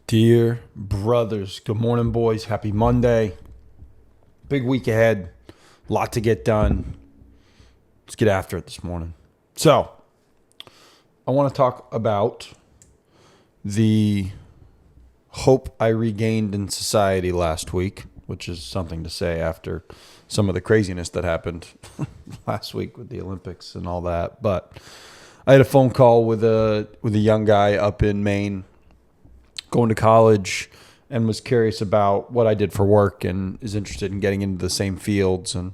Dear brothers, good morning, boys. Happy Monday. Big week ahead. Lot to get done. Let's get after it this morning. So, I want to talk about the hope I regained in society last week, which is something to say after some of the craziness that happened last week with the Olympics and all that. But I had a phone call with a young guy up in Maine going to college and was curious about what I did for work and is interested in getting into the same fields. And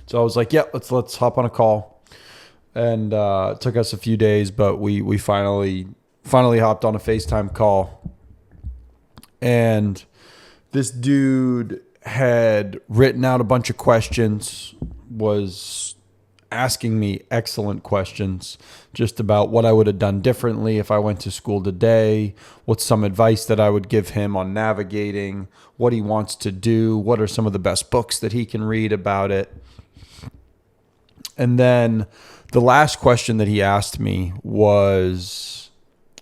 so I was like, yeah, let's hop on a call. And it took us a few days, but we finally hopped on a FaceTime call. And this dude had written out a bunch of questions, was asking me excellent questions just about what I would have done differently if I went to school today, what's some advice that I would give him on navigating, what he wants to do, what are some of the best books that he can read about it. And then the last question that he asked me was,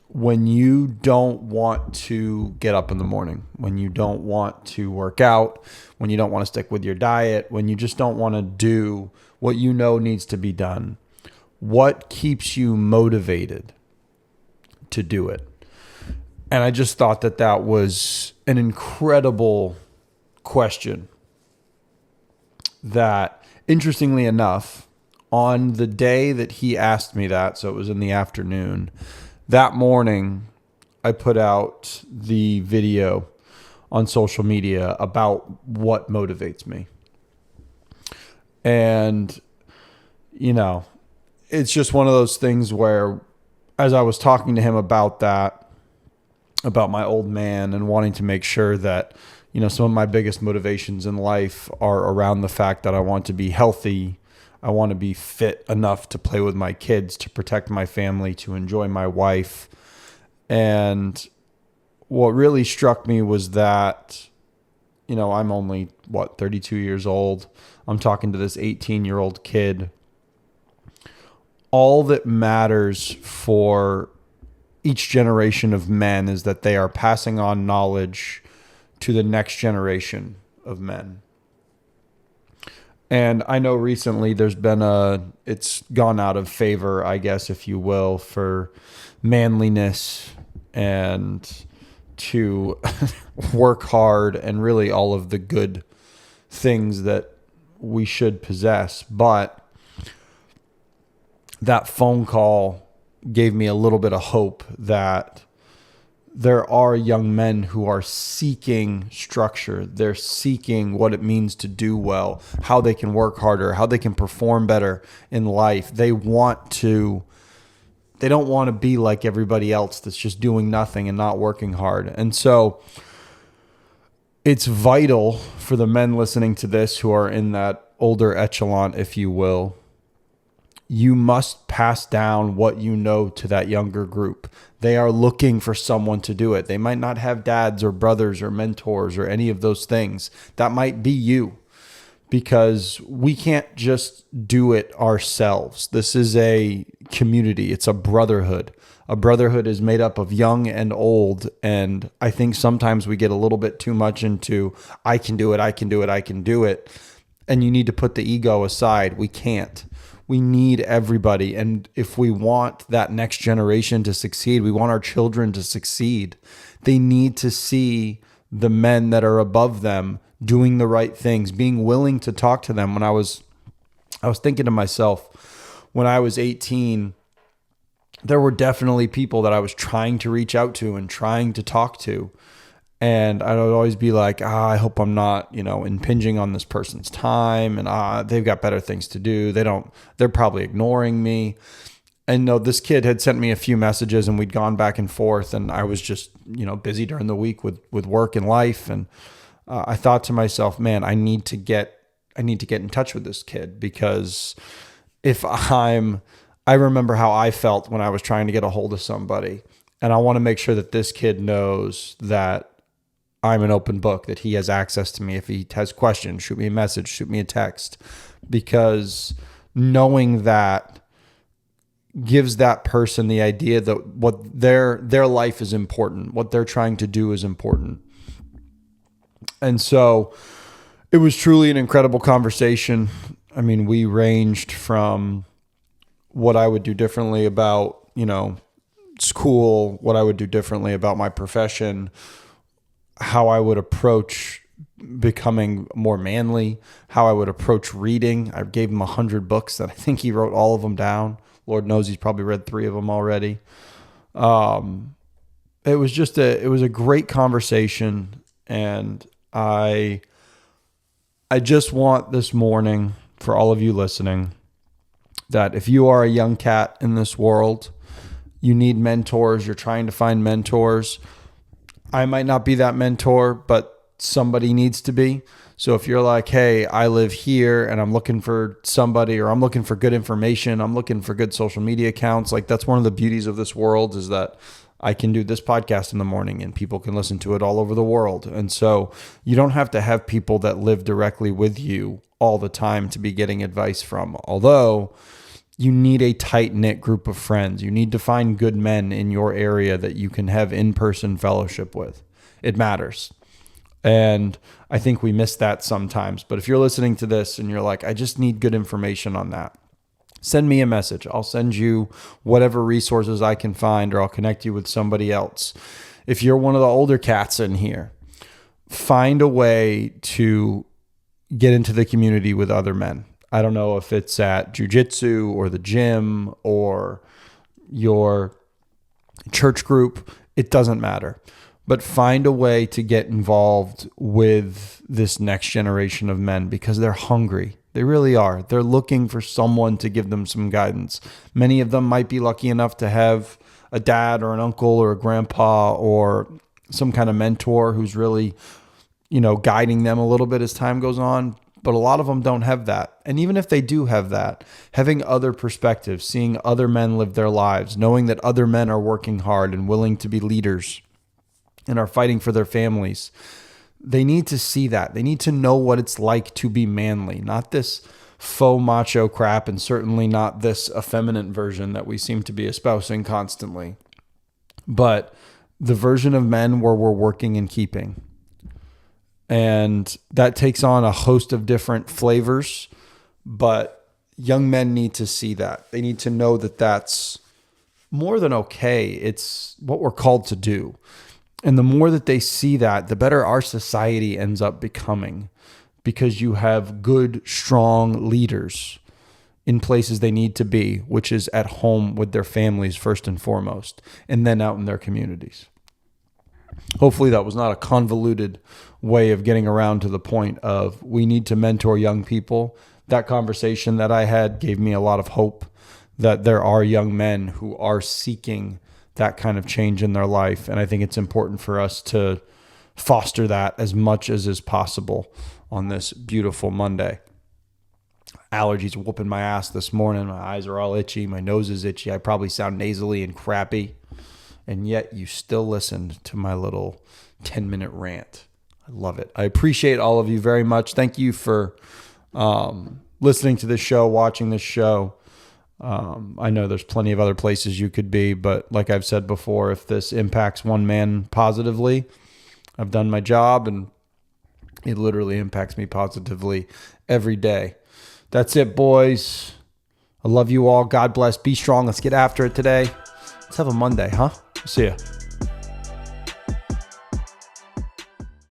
when you don't want to get up in the morning, when you don't want to work out, when you don't want to stick with your diet, when you just don't want to do what you know needs to be done, what keeps you motivated to do it? And I just thought that that was an incredible question that, interestingly enough, on the day that he asked me that, so it was in the afternoon, that morning, I put out the video on social media about what motivates me. And, you know, it's just one of those things where, as I was talking to him about that, about my old man and wanting to make sure that, you know, some of my biggest motivations in life are around the fact that I want to be healthy. I want to be fit enough to play with my kids, to protect my family, to enjoy my wife. And what really struck me was that, you know, I'm only, 32 years old. I'm talking to this 18-year-old kid. All that matters for each generation of men is that they are passing on knowledge to the next generation of men. And I know recently there's been it's gone out of favor, I guess, if you will, for manliness and to work hard and really all of the good things that we should possess. But that phone call gave me a little bit of hope that there are young men who are seeking structure. They're seeking what it means to do well, how they can work harder, how they can perform better in life. They don't want to be like everybody else that's just doing nothing and not working hard. And so it's vital for the men listening to this who are in that older echelon, if you will. You must pass down what you know to that younger group. They are looking for someone to do it. They might not have dads or brothers or mentors or any of those things. That might be you, because we can't just do it ourselves. This is a community. It's a brotherhood. A brotherhood is made up of young and old. And I think sometimes we get a little bit too much into, I can do it, I can do it, I can do it. And you need to put the ego aside. We can't. We need everybody. And if we want that next generation to succeed, we want our children to succeed, they need to see the men that are above them doing the right things, being willing to talk to them. When I was thinking to myself, when I was 18, there were definitely people that I was trying to reach out to and trying to talk to. And I would always be like, I hope I'm not, impinging on this person's time. And they've got better things to do. They're probably ignoring me. And no, this kid had sent me a few messages and we'd gone back and forth. And I was just, busy during the week with work and life. And I thought to myself, man, I need to get in touch with this kid, because I remember how I felt when I was trying to get a hold of somebody. And I want to make sure that this kid knows that I'm an open book, that he has access to me. If he has questions, shoot me a message, shoot me a text, because knowing that gives that person the idea that what their life is important, what they're trying to do is important. And so it was truly an incredible conversation. I mean, we ranged from what I would do differently about, school, what I would do differently about my profession, how I would approach becoming more manly, how I would approach reading. I gave him 100 books that I think he wrote all of them down. Lord knows he's probably read 3 of them already. It was a great conversation, and I just want this morning for all of you listening that if you are a young cat in this world, you need mentors, you're trying to find mentors. I might not be that mentor, but somebody needs to be. So if you're like, hey, I live here and I'm looking for somebody, or I'm looking for good information, I'm looking for good social media accounts, like that's one of the beauties of this world, is that I can do this podcast in the morning and people can listen to it all over the world. And so you don't have to have people that live directly with you all the time to be getting advice from. Although you need a tight-knit group of friends. You need to find good men in your area that you can have in-person fellowship with. It matters. And I think we miss that sometimes. But if you're listening to this and you're like, I just need good information on that, send me a message. I'll send you whatever resources I can find, or I'll connect you with somebody else. If you're one of the older cats in here, find a way to get into the community with other men. I don't know if it's at jiu-jitsu or the gym or your church group. It doesn't matter. But find a way to get involved with this next generation of men, because they're hungry. They really are. They're looking for someone to give them some guidance. Many of them might be lucky enough to have a dad or an uncle or a grandpa or some kind of mentor who's really, guiding them a little bit as time goes on. But a lot of them don't have that. And even if they do have that, having other perspectives, seeing other men live their lives, knowing that other men are working hard and willing to be leaders and are fighting for their families, they need to see that. They need to know what it's like to be manly, not this faux macho crap, and certainly not this effeminate version that we seem to be espousing constantly, but the version of men where we're working and keeping. And that takes on a host of different flavors, but young men need to see that. They need to know that that's more than okay. It's what we're called to do. And the more that they see that, the better our society ends up becoming, because you have good, strong leaders in places they need to be, which is at home with their families first and foremost, and then out in their communities. Hopefully that was not a convoluted way of getting around to the point of we need to mentor young people. That conversation that I had gave me a lot of hope that there are young men who are seeking that kind of change in their life. And I think it's important for us to foster that as much as is possible on this beautiful Monday. Allergies are whooping my ass this morning. My eyes are all itchy. My nose is itchy. I probably sound nasally and crappy. And yet you still listened to my little 10-minute rant. I love it. I appreciate all of you very much. Thank you for listening to this show, watching this show. I know there's plenty of other places you could be, but like I've said before, if this impacts one man positively, I've done my job, and it literally impacts me positively every day. That's it, boys. I love you all. God bless. Be strong. Let's get after it today. Let's have a Monday, huh? See ya.